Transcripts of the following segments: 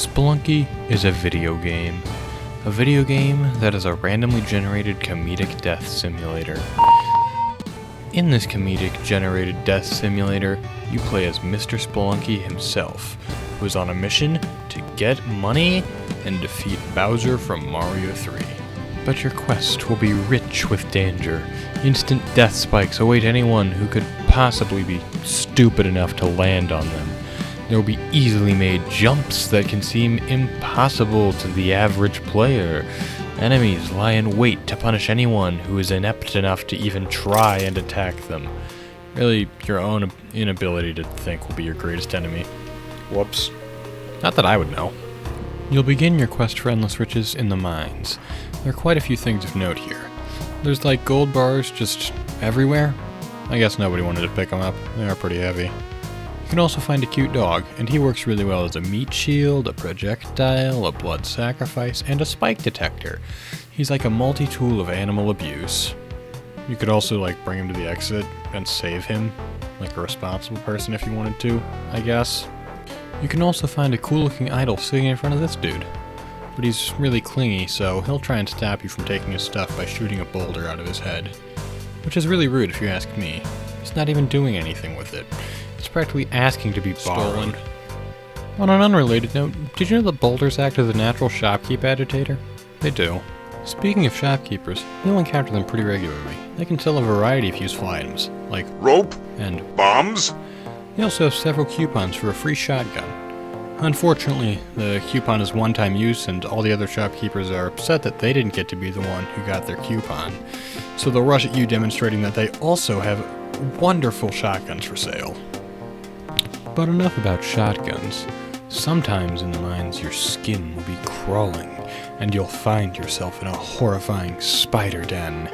Spelunky is a video game. A video game that is a randomly generated comedic death simulator. In this comedic generated death simulator, you play as Mr. Spelunky himself, who is on a mission to get money and defeat Bowser from Mario 3. But your quest will be rich with danger. Instant death spikes await anyone who could possibly be stupid enough to land on them. There will be easily made jumps that can seem impossible to the average player. Enemies lie in wait to punish anyone who is inept enough to even try and attack them. Really, your own inability to think will be your greatest enemy. Whoops. Not that I would know. You'll begin your quest for endless riches in the mines. There are quite a few things of note here. There's like gold bars just everywhere. I guess nobody wanted to pick them up. They are pretty heavy. You can also find a cute dog, and he works really well as a meat shield, a projectile, a blood sacrifice, and a spike detector. He's like a multi-tool of animal abuse. You could also bring him to the exit and save him, like a responsible person if you wanted to, I guess. You can also find a cool-looking idol sitting in front of this dude. But he's really clingy, so he'll try and stop you from taking his stuff by shooting a boulder out of his head. Which is really rude if you ask me. He's not even doing anything with it. It's practically asking to be borrowed. On an unrelated note, did you know that boulders act as a natural shopkeep agitator? They do. Speaking of shopkeepers, you'll encounter them pretty regularly. They can sell a variety of useful items, like rope and bombs. They also have several coupons for a free shotgun. Unfortunately, the coupon is one-time use, and all the other shopkeepers are upset that they didn't get to be the one who got their coupon. So they'll rush at you, demonstrating that they also have wonderful shotguns for sale. But enough about shotguns. Sometimes in the mines your skin will be crawling, and you'll find yourself in a horrifying spider den.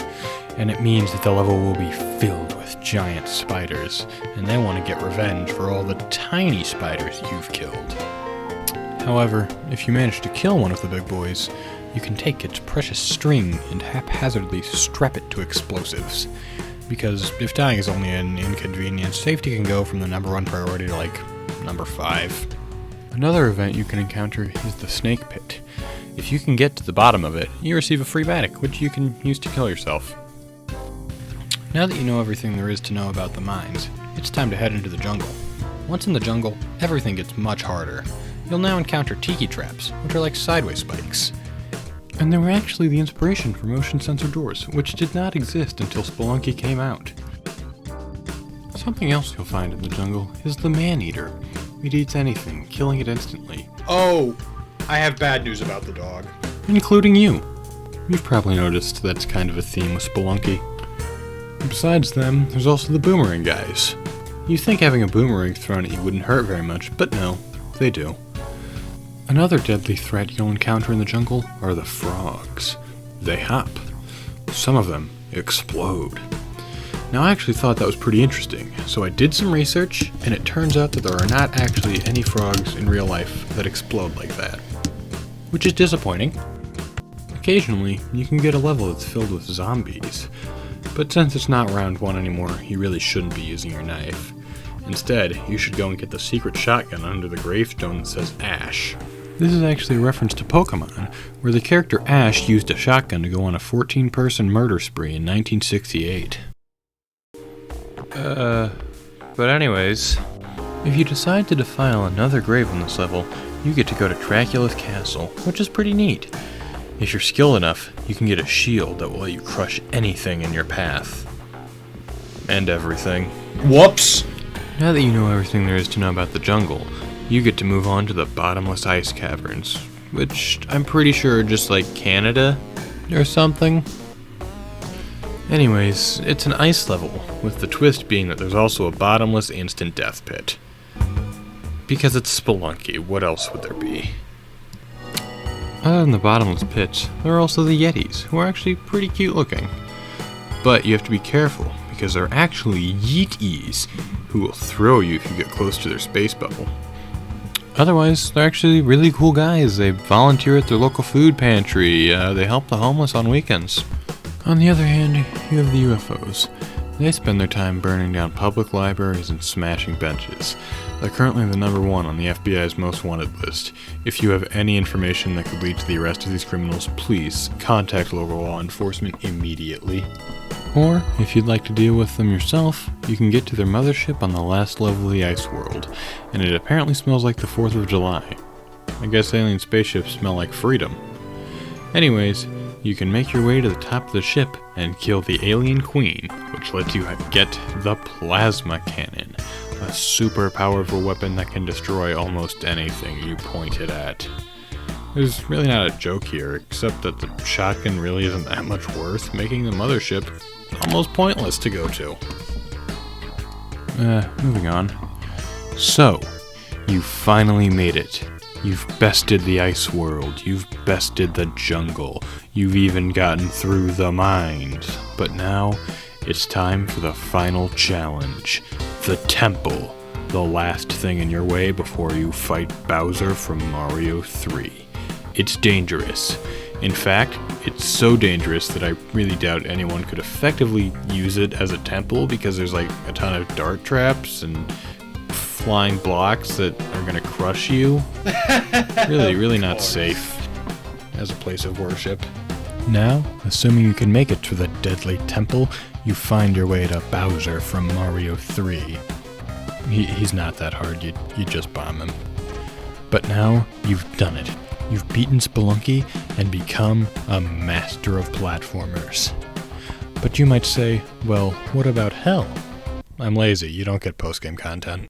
And it means that the level will be filled with giant spiders, and they want to get revenge for all the tiny spiders you've killed. However, if you manage to kill one of the big boys, you can take its precious string and haphazardly strap it to explosives. Because if dying is only an inconvenience, safety can go from the number 1 priority to number 5. Another event you can encounter is the snake pit. If you can get to the bottom of it, you receive a free batic, which you can use to kill yourself. Now that you know everything there is to know about the mines, it's time to head into the jungle. Once in the jungle, everything gets much harder. You'll now encounter tiki traps, which are like sideways spikes. And they were actually the inspiration for motion sensor doors, which did not exist until Spelunky came out. Something else you'll find in the jungle is the man-eater. It eats anything, killing it instantly. Oh, I have bad news about the dog. Including you. You've probably noticed that's kind of a theme with Spelunky. Besides them, there's also the boomerang guys. You'd think having a boomerang thrown at you wouldn't hurt very much, but no, they do. Another deadly threat you'll encounter in the jungle are the frogs. They hop. Some of them explode. Now I actually thought that was pretty interesting, so I did some research, and it turns out that there are not actually any frogs in real life that explode like that. Which is disappointing. Occasionally, you can get a level that's filled with zombies, but since it's not round 1 anymore, you really shouldn't be using your knife. Instead, you should go and get the secret shotgun under the gravestone that says Ash. This is actually a reference to Pokemon, where the character Ash used a shotgun to go on a 14-person murder spree in 1968. But anyways, if you decide to defile another grave on this level, you get to go to Dracula's castle, which is pretty neat. If you're skilled enough, you can get a shield that will let you crush anything in your path. And everything. Whoops! Now that you know everything there is to know about the jungle, you get to move on to the bottomless ice caverns, which I'm pretty sure are just like Canada or something. Anyways, it's an ice level, with the twist being that there's also a bottomless instant death pit. Because it's Spelunky, what else would there be? Other than the bottomless pits, there are also the Yetis, who are actually pretty cute looking. But you have to be careful, because they're actually Yeeties, who will throw you if you get close to their space bubble. Otherwise, they're actually really cool guys. They volunteer at their local food pantry. They help the homeless on weekends. On the other hand, you have the UFOs. They spend their time burning down public libraries and smashing benches. They're currently the #1 on the FBI's most wanted list. If you have any information that could lead to the arrest of these criminals, please contact local law enforcement immediately. Or, if you'd like to deal with them yourself, you can get to their mothership on the last level of the ice world, and it apparently smells like the 4th of July. I guess alien spaceships smell like freedom. Anyways, you can make your way to the top of the ship and kill the alien queen, which lets you get the plasma cannon, a super powerful weapon that can destroy almost anything you point it at. There's really not a joke here, except that the shotgun really isn't that much worth, making the mothership almost pointless to go to. Moving on. So, you finally made it. You've bested the ice world, you've bested the jungle, you've even gotten through the mines. But now, it's time for the final challenge. The temple. The last thing in your way before you fight Bowser from Mario 3. It's dangerous. In fact, it's so dangerous that I really doubt anyone could effectively use it as a temple because there's like a ton of dart traps and flying blocks that are gonna crush you. Really not safe as a place of worship. Now, assuming you can make it to the deadly temple, you find your way to Bowser from Mario 3. He's not that hard, you just bomb him. But now, you've done it. You've beaten Spelunky and become a master of platformers. But you might say, well, what about hell? I'm lazy, you don't get post-game content.